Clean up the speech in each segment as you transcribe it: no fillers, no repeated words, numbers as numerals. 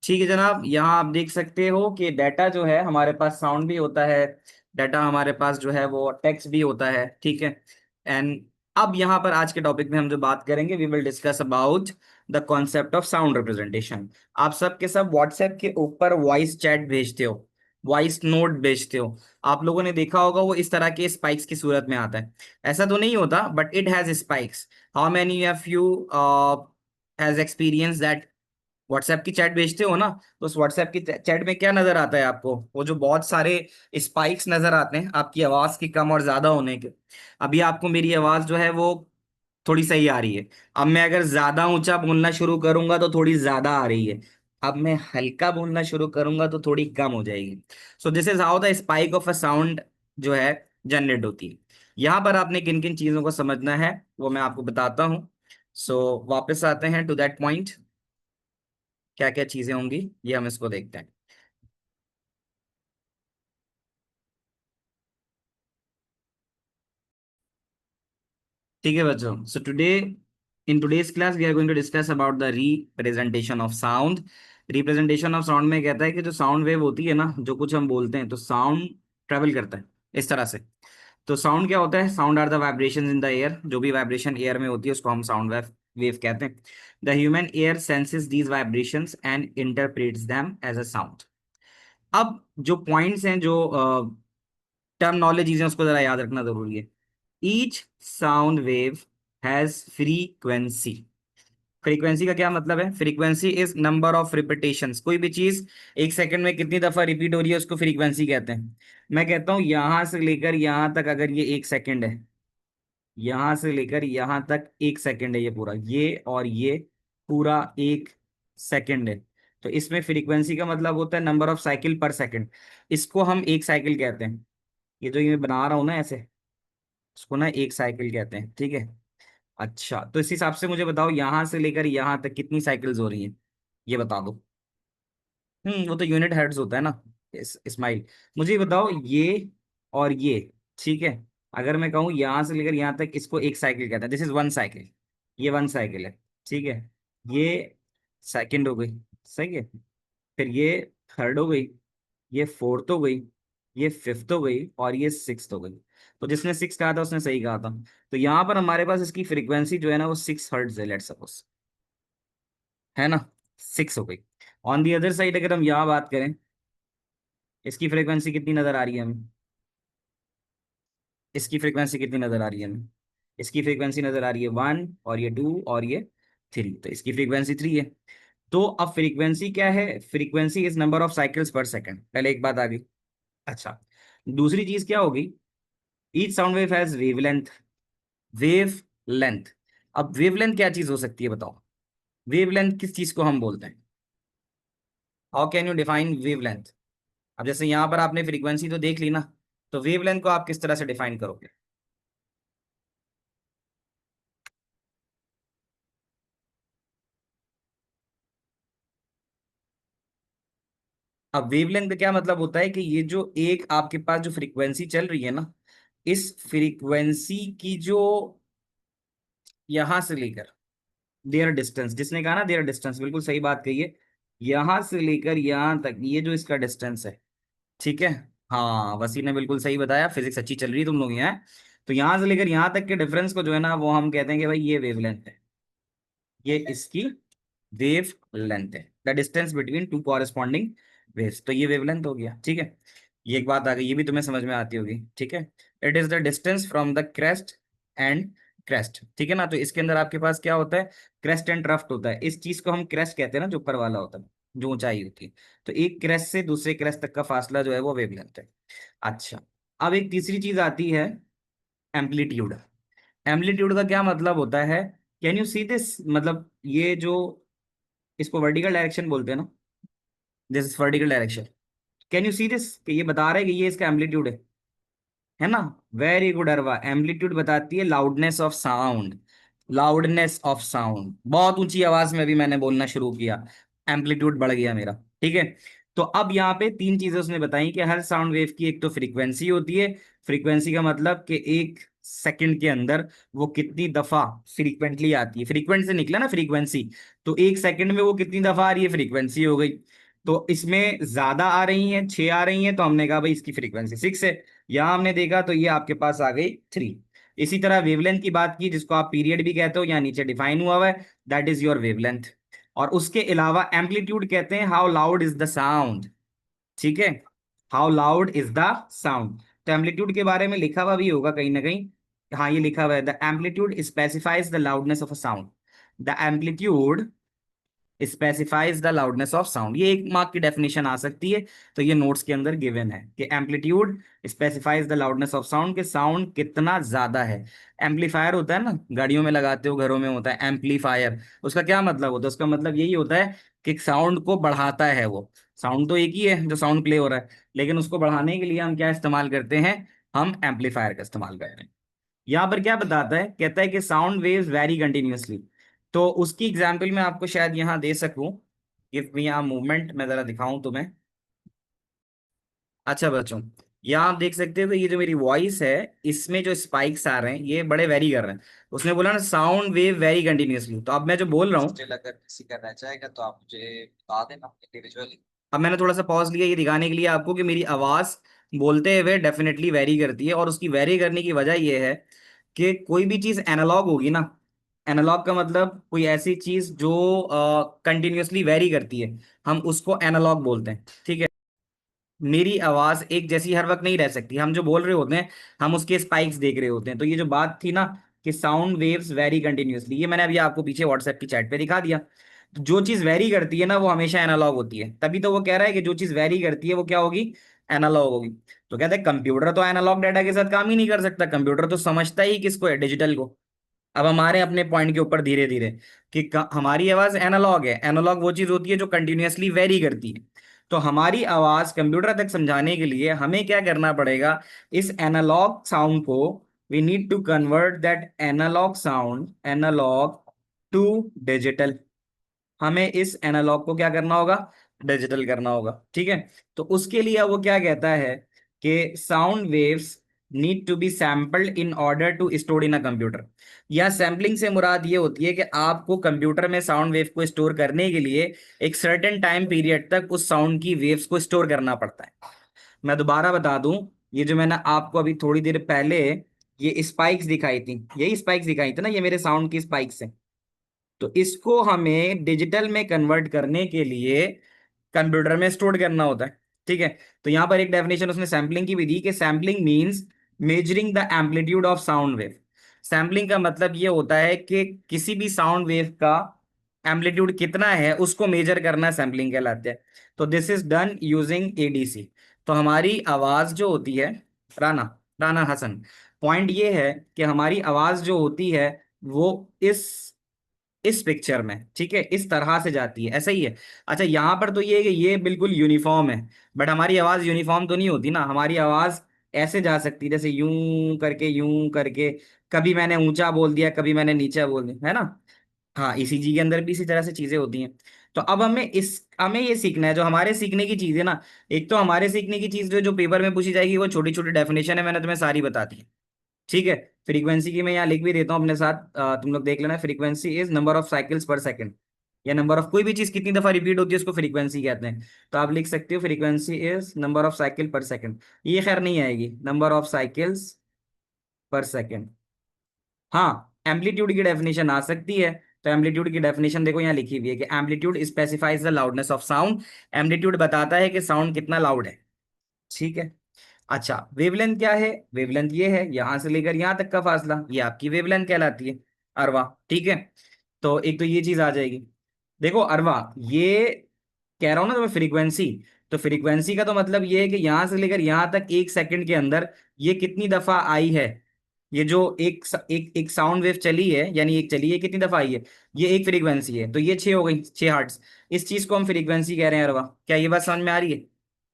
ठीक है जनाब, यहाँ आप देख सकते हो कि डाटा जो है हमारे पास साउंड भी होता है, डाटा हमारे पास जो है वो टेक्स्ट भी होता है। ठीक है। एंड अब यहाँ पर आज के टॉपिक में हम जो बात करेंगे, we will discuss about the concept of sound representation. आप सब के सब व्हाट्सएप के ऊपर वॉइस चैट भेजते हो, वॉइस नोट भेजते हो। आप लोगों ने देखा होगा वो इस तरह के स्पाइक्स की सूरत में आता है। ऐसा तो नहीं होता, but it has spikes. How many of you has experience that WhatsApp की चैट भेजते हो ना, तो उस व्हाट्सएप की चैट में क्या नजर आता है आपको? वो जो बहुत सारे स्पाइक्स नजर आते हैं आपकी आवाज की कम और ज्यादा होने के। अभी आपको मेरी आवाज जो है वो थोड़ी सही आ रही है। अब मैं अगर ज्यादा ऊंचा बोलना शुरू करूंगा तो थोड़ी ज्यादा आ रही है। अब मैं हल्का बोलना शुरू करूंगा तो थोड़ी कम हो जाएगी। So this is how the spike of a sound जो है जनरेट होती है। यहाँ पर आपने किन किन चीजों को समझना है वो मैं आपको बताता हूँ। सो वापस आते हैं टू दैट पॉइंट। क्या क्या चीजें होंगी ये हम इसको देखते हैं। ठीक है बच्चों, so today in today's class we are going to discuss about the representation of sound. Representation of sound में कहता है कि जो साउंड वेव होती है ना, जो कुछ हम बोलते हैं तो साउंड ट्रेवल करता है इस तरह से। तो साउंड क्या होता है? Sound are the vibration in the air. जो भी वाइब्रेशन एयर में होती है उसको हम साउंड वेव वेव कहते हैं। The human air senses these vibrations and interprets them as a sound. अब जो पॉइंट्स हैं, जो टर्मिनोलॉजीज हैं, उसको जरा याद रखना जरूरी है। Each sound wave has frequency. Frequency का क्या मतलब है? Frequency is number of repetitions. कोई भी चीज एक सेकंड में कितनी दफा रिपीट हो रही है उसको फ्रीक्वेंसी कहते हैं। मैं कहता हूं यहां से लेकर यहां तक अगर ये 1 सेकंड है, यहां से लेकर यहां तक 1 सेकंड है, ये पूरा ये और ये पूरा 1 सेकंड है। तो इसमें फ्रीक्वेंसी का मतलब होता है नंबर ऑफ साइकिल पर सेकंड। इसको हम एक साइकिल कहते हैं। ये जो ये मैं बना रहा हूं ना ऐसे, इसको ना एक साइकिल कहते हैं। ठीक है। अच्छा, तो इस हिसाब से मुझे बताओ यहां से लेकर यहां तक कितनी साइकिल्स हो रही हैं, ये बता दो। वो तो यूनिट हर्ट्ज होता है ना। इस्माइल, मुझे ये बताओ ये और ये। ठीक है। अगर मैं कहूँ यहां से लेकर यहां तक, इसको एक साइकिल कहते हैं, दिस इज वन साइकिल। ये वन साइकिल है। ठीक है। ये सेकंड हो गई, सही है। फिर ये थर्ड हो गई, ये फोर्थ हो गई, ये फिफ्थ हो गई और ये सिक्स्थ हो गई। तो जिसने सिक्स कहा था उसने सही कहा था। तो यहाँ पर हमारे पास इसकी फ्रीक्वेंसी जो है ना वो 6 हर्ट्ज है, लेट सपोज, है ना। 6 हो गई। ऑन दी अदर साइड अगर हम यहाँ बात करें, इसकी फ्रीक्वेंसी कितनी नजर आ रही है हमें? इसकी फ्रीक्वेंसी कितनी नजर आ रही है हमें? इसकी फ्रीक्वेंसी नजर आ रही है 1 और ये 2 और ये 3, तो इसकी फ्रीक्वेंसी 3 है। तो अब फ्रीक्वेंसी क्या है? Frequency is number of cycles पर सेकंड। पहले एक बात आ गई। अच्छा, दूसरी चीज क्या होगी? Each sound wave has wavelength. Wave length. अब वेवलेंथ क्या चीज हो सकती है बताओ? वेवलेंथ किस चीज को हम बोलते हैं? How can you define wavelength? अब जैसे यहां पर आपने फ्रीक्वेंसी तो देख ली ना, तो वेवलेंथ को आप किस तरह से डिफाइन करोगे? अब वेवलेंथ का क्या मतलब होता है कि ये जो एक आपके पास जो फ्रीक्वेंसी चल रही है ना, इस फ्रीक्वेंसी की जो यहां से लेकर देयर डिस्टेंस, जिसने कहा ना देयर डिस्टेंस, बिल्कुल सही बात कही है। यहां से लेकर यहां तक ये जो इसका डिस्टेंस है, ठीक है। हाँ, वसी ने बिल्कुल सही बताया, फिजिक्स अच्छी चल रही है तुम लोग यहाँ। तो यहां से लेकर यहां तक के डिफरेंस को जो है ना वो हम कहते हैं कि भाई ये वेवलेंथ है। ये इसकी वेव लेंथ है, the distance between two corresponding waves. तो ये वेवलेंथ हो गया। ठीक है। ये एक बात आ गई, ये भी तुम्हें समझ में आती होगी। ठीक है। It is the distance from the crest and crest. ठीक है ना। तो इसके अंदर आपके पास क्या होता है? क्रेस्ट एंड ट्रफ्ट होता है। इस चीज को हम क्रेस्ट कहते हैं ना, जो ऊपर वाला होता है, जो ऊंचाई होती है। तो एक क्रेस्ट से दूसरे क्रेस्ट तक का फासला जो है वो वेवलेंथ है। अच्छा, अब एक तीसरी चीज आती है, एम्पलीट्यूड। एम्पलीट्यूड का क्या मतलब होता है? Can you see this? मतलब ये जो, इसको वर्टिकल डायरेक्शन बोलते हैं ना, this is vertical direction. Can you see this कि ये बता रहा है कि ये इसका एम्पलीट्यूड है ना। वेरी गुड अरवा, एम्पलीट्यूड बताती है loudness of sound. Loudness of sound, बहुत ऊंची आवाज में भी मैंने बोलना शुरू किया, एम्पलीट्यूड बढ़ गया मेरा। ठीक है। तो अब यहाँ पे तीन चीजें उसने बताई कि हर साउंड वेव की एक तो फ्रीक्वेंसी होती है। फ्रीक्वेंसी का मतलब कि एक सेकंड के अंदर वो कितनी दफा फ्रीक्वेंटली आती है। फ्रीक्वेंट से निकला ना फ्रीक्वेंसी, तो एक सेकंड में वो कितनी दफा आ रही है, फ्रीक्वेंसी हो गई। तो इसमें ज्यादा आ रही है, 6 आ रही है, तो हमने कहा भाई इसकी फ्रीक्वेंसी 6 है। यहां हमने देखा तो ये आपके पास आ गई 3। इसी तरह वेवलेंथ की बात की, जिसको आप पीरियड भी कहते हो, यहाँ नीचे डिफाइन हुआ हुआ है, दैट इज योर वेवलेंथ। और उसके अलावा एम्पलीट्यूड कहते हैं how loud is the sound. ठीक है, how loud is the sound. तो एम्पलीट्यूड के बारे में लिखा हुआ भी होगा कहीं ना कहीं। हाँ, ये लिखा हुआ है, the amplitude specifies the loudness of a sound. The amplitude specifies the loudness of sound, ये 1 मार्क की डेफिनेशन आ सकती है। तो ये नोट्स के अंदर गिवन है कि amplitude specifies the loudness of sound, के साउंड कितना ज्यादा है। एम्पलीफायर होता है ना, गाड़ियों में लगाते हो, घरों में होता है एम्पलीफायर। उसका क्या मतलब होता है? उसका मतलब यही होता है कि साउंड को बढ़ाता है वो। साउंड तो एक ही है जो साउंड प्ले हो रहा है, लेकिन उसको बढ़ाने के लिए हम क्या इस्तेमाल करते हैं? हम एम्पलीफायर का इस्तेमाल करते हैं। यहाँ पर क्या बताता है, कहता है कि साउंड वेव्स वेरी कंटिन्यूअसली। तो उसकी एग्जांपल मैं आपको शायद यहाँ दे सकूं। गिव मी अ मूवमेंट, मैं जरा दिखाऊं तुम्हें। अच्छा बच्चों, यहाँ आप देख सकते हो कि ये जो मेरी वॉइस है, इसमें जो स्पाइक्स आ रहे हैं ये बड़े वेरी कर रहे हैं। उसने बोला ना साउंड वेव वेरी कंटिन्यूअसली, तो अब मैं जो बोल रहा हूँ, स्टिल अगर किसी का रह जाएगा तो आप मुझे बता देना इंडिविजुअली। अब मैंने थोड़ा सा पॉज लिया ये दिखाने के लिए आपको कि मेरी आवाज बोलते हुए डेफिनेटली वेरी करती है। और उसकी वेरी करने की वजह यह है कि कोई भी चीज एनालॉग होगी ना, एनालॉग का मतलब कोई ऐसी चीज जो कंटिन्यूअसली वेरी करती है, हम उसको एनालॉग बोलते हैं। ठीक है, मेरी आवाज एक जैसी हर वक्त नहीं रह सकती। हम जो बोल रहे होते हैं, हम उसके स्पाइक्स देख रहे होते हैं। तो ये जो बात थी ना कि साउंड वेव्स वेरी कंटिन्यूअसली, ये मैंने अभी आपको पीछे व्हाट्सएप की चैट पे दिखा दिया। तो जो चीज वेरी करती है ना वो हमेशा एनालॉग होती है। तभी तो वो कह रहा है कि जो चीज वेरी करती है वो क्या होगी? एनालॉग होगी। तो कहते हैं कंप्यूटर तो एनालॉग डाटा के साथ काम ही नहीं कर सकता। कंप्यूटर तो समझता ही किसको है? डिजिटल को। अब हमारे अपने पॉइंट के ऊपर धीरे धीरे कि हमारी आवाज एनालॉग है। एनालॉग वो चीज होती है जो कंटिन्यूअसली वेरी करती है। तो हमारी आवाज कंप्यूटर तक समझाने के लिए हमें क्या करना पड़ेगा? इस एनालॉग साउंड को we need to convert that analog sound, analog to digital. हमें इस एनालॉग को क्या करना होगा? डिजिटल करना होगा। ठीक है, तो उसके लिए वो क्या कहता है कि sound waves need to be sampled in order to store in a computer. या सैम्पलिंग से मुराद ये होती है कि आपको कंप्यूटर में साउंड वेव को स्टोर करने के लिए एक सर्टेन टाइम पीरियड तक उस साउंड की वेव्स को स्टोर करना पड़ता है। मैं दोबारा बता दूं, ये जो मैंने आपको अभी थोड़ी देर पहले ये स्पाइक्स दिखाई थी, यही स्पाइक्स दिखाई थी ना, ये मेरे साउंड की स्पाइक्स है। तो इसको हमें डिजिटल में कन्वर्ट करने के लिए कंप्यूटर में स्टोर करना होता है। ठीक है, तो यहां पर एक डेफिनेशन उसने सैम्पलिंग की भी दी कि sampling means measuring the amplitude of sound wave. Sampling का मतलब ये होता है कि किसी भी साउंड वेव का एम्पलीट्यूड कितना है उसको मेजर करना सैम्पलिंग कहलाता है। तो this is done using ADC. तो हमारी आवाज जो होती है, राना राना हसन, पॉइंट ये है कि हमारी आवाज जो होती है वो इस पिक्चर में, ठीक है, इस तरह से जाती है, ऐसा ही है। अच्छा, यहां पर तो ये है कि ये बिल्कुल यूनिफॉर्म है, बट हमारी आवाज यूनिफॉर्म तो नहीं होती ना। हमारी आवाज ऐसे जा सकती है, जैसे यूं करके। कभी मैंने ऊंचा बोल दिया, कभी मैंने नीचा बोल दिया, है ना। हाँ, ईसीजी के अंदर भी इसी तरह से चीजें होती हैं। तो अब हमें ये सीखना है, जो हमारे सीखने की चीज है ना। एक तो हमारे सीखने की चीज जो जो पेपर में पूछी जाएगी वो छोटी छोटी डेफिनेशन है, मैंने तुम्हें सारी बता दी है। ठीक है, फ्रीक्वेंसी की मैं यहाँ लिख भी देता हूँ अपने साथ, तुम लोग देख लेना। Frequency is number of cycles पर सेकंड, या नंबर ऑफ कोई भी चीज कितनी दफा रिपीट होती है उसको फ्रीक्वेंसी कहते हैं। तो आप लिख सकते हो frequency is number of cycle पर सेकंड। ये खैर नहीं आएगी, नंबर ऑफ साइकिल्स पर सेकंड। हाँ, एम्पलीट्यूड की डेफिनेशन आ सकती है। तो एम्पलीट्यूड की डेफिनेशन देखो यहाँ लिखी हुई है कि amplitude specifies the loudness of sound. Amplitude बताता है कि साउंड कितना लाउड है। ठीक है। अच्छा, वेवलेंथ क्या है? वेवलेंथ ये है यहां से लेकर यहां तक का फासला, ये आपकी वेवलेंथ कहलाती है, अरवा। ठीक है, तो एक तो ये चीज आ जाएगी। देखो अरवा, ये कह रहा हूं ना तुम्हें फ्रीक्वेंसी। तो फ्रीक्वेंसी का तो मतलब ये है कि यहां से लेकर यहां तक एक सेकंड के अंदर ये कितनी दफा आई है। ये जो एक साउंड वेव चली है, यानी एक चली है, कितनी दफा आई है, ये एक फ्रीक्वेंसी है। तो ये 6 हो गई, 6 हर्ट्स। इस चीज को हम फ्रीक्वेंसी कह रहे हैं अरवा। क्या ये बात समझ में आ रही है?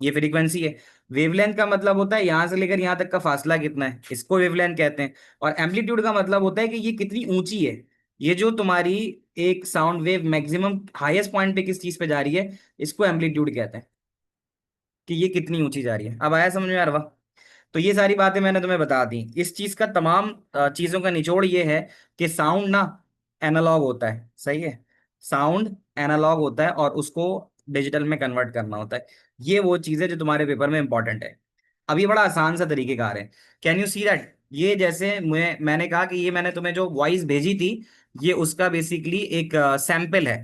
ये फ्रीक्वेंसी है। वेवलेंथ का मतलब होता है यहां से लेकर यहां तक का फासला कितना है, इसको वेवलेंथ कहते हैं। और एम्पलीट्यूड का मतलब होता है कि ये कितनी ऊंची है। ये जो तुम्हारी एक sound wave maximum highest point पे किस चीज पे जा रही है, इसको एम्पलीट्यूड कहते हैं, कि ये कितनी ऊंची जा रही है। अब आया समझ में यार? वाह। तो ये सारी बातें मैंने तुम्हें बता दी। इस चीज का तमाम चीजों का निचोड़ ये है कि साउंड ना एनालॉग होता है, सही है। साउंड एनालॉग होता है और उसको डिजिटल में कन्वर्ट करना होता है। ये वो चीज है जो तुम्हारे पेपर में इंपॉर्टेंट है। अब ये बड़ा आसान सा तरीकेकार है। Can you see that? ये जैसे मैंने कहा कि ये मैंने तुम्हें जो वॉइस भेजी थी, ये उसका बेसिकली एक सैंपल है।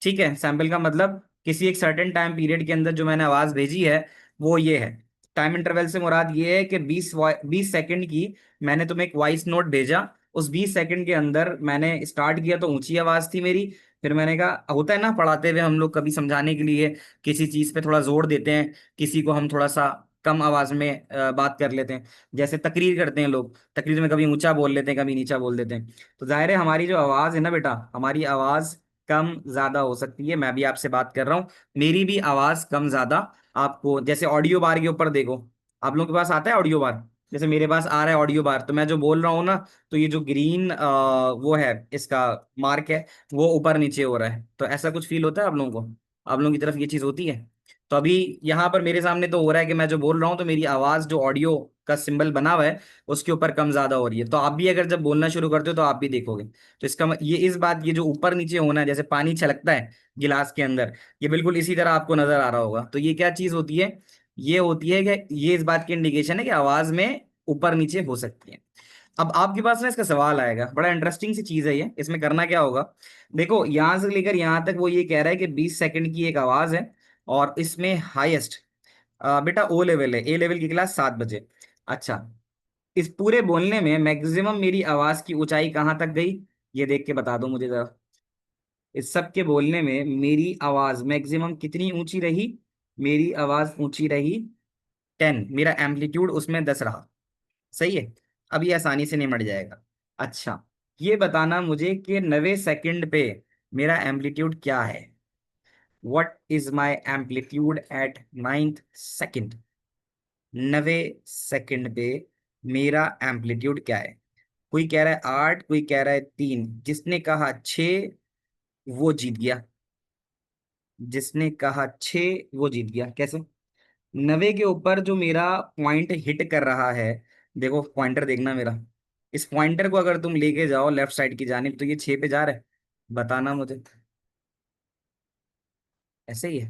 ठीक है, सैंपल का मतलब किसी एक सर्टेन टाइम पीरियड के अंदर जो मैंने आवाज भेजी है वो ये है। टाइम इंटरवल से मुराद ये है कि 20 सेकंड की मैंने तुम्हें एक वॉइस नोट भेजा। उस 20 सेकंड के अंदर मैंने स्टार्ट किया तो ऊंची आवाज थी मेरी। फिर मैंने कहा, होता है ना पढ़ाते हुए हम लोग कभी समझाने के लिए किसी चीज पे थोड़ा जोर देते हैं, किसी को हम थोड़ा सा कम आवाज में बात कर लेते हैं। जैसे तकरीर करते हैं लोग, तकरीर में कभी ऊंचा बोल लेते हैं कभी नीचा बोल देते हैं। तो जाहिर है हमारी जो आवाज है ना बेटा, हमारी आवाज कम ज्यादा हो सकती है। मैं भी आपसे बात कर रहा हूँ, मेरी भी आवाज कम ज्यादा। आपको जैसे ऑडियो बार के ऊपर देखो, आप लोगों के पास आता है ऑडियो बार? जैसे मेरे पास आ रहा है ऑडियो बार, तो मैं जो बोल रहा हूँ ना, तो ये जो ग्रीन वो है इसका मार्क है, वो ऊपर नीचे हो रहा है। तो ऐसा कुछ फील होता है आप लोगों को? आप लोगों की तरफ ये चीज होती है? तो अभी यहाँ पर मेरे सामने तो हो रहा है कि मैं जो बोल रहा हूँ तो मेरी आवाज जो ऑडियो का सिंबल बना हुआ है उसके ऊपर कम ज्यादा हो रही है। तो आप भी अगर जब बोलना शुरू करते हो तो आप भी देखोगे। तो ये इस बात, ये जो ऊपर नीचे होना है, जैसे पानी छलकता है गिलास के अंदर, ये बिल्कुल इसी तरह आपको नजर आ रहा होगा। तो ये क्या चीज होती है? ये होती है कि ये इस बात की इंडिकेशन है कि आवाज में ऊपर नीचे हो सकती है। अब आपके पास ना इसका सवाल आएगा, बड़ा इंटरेस्टिंग सी चीज है ये। इसमें करना क्या होगा, देखो यहां से लेकर यहां तक वो ये कह रहा है कि 20 सेकंड की एक आवाज है, और इसमें हाईएस्ट बेटा ओ लेवल है, ए लेवल की क्लास 7 बजे। अच्छा, इस पूरे बोलने में मैक्सिमम मेरी आवाज की ऊंचाई कहाँ तक गई, ये देख के बता दो मुझे जरा। इस सब के बोलने में मेरी आवाज मैक्सिमम कितनी ऊंची रही? मेरी आवाज ऊंची रही 10, मेरा एम्पलीट्यूड उसमें 10 रहा। सही है। अब ये आसानी से निमट जाएगा। अच्छा, ये बताना मुझे कि 90 सेकंड पे मेरा एम्पलीट्यूड क्या है। What is my amplitude at 9th second? 90 second पे मेरा एम्पलीट्यूड क्या है? कोई कह रहा है 8, कोई कह रहा है 3, जिसने कहा 6 वो जीत गया। जिसने कहा 6 वो जीत गया। कैसे? 90 के ऊपर जो मेरा पॉइंट हिट कर रहा है, देखो पॉइंटर देखना मेरा, इस पॉइंटर को अगर तुम लेके जाओ लेफ्ट साइड की जानिब तो ये 6 पे जा रहा है। बताना मुझे। ऐसे ही है।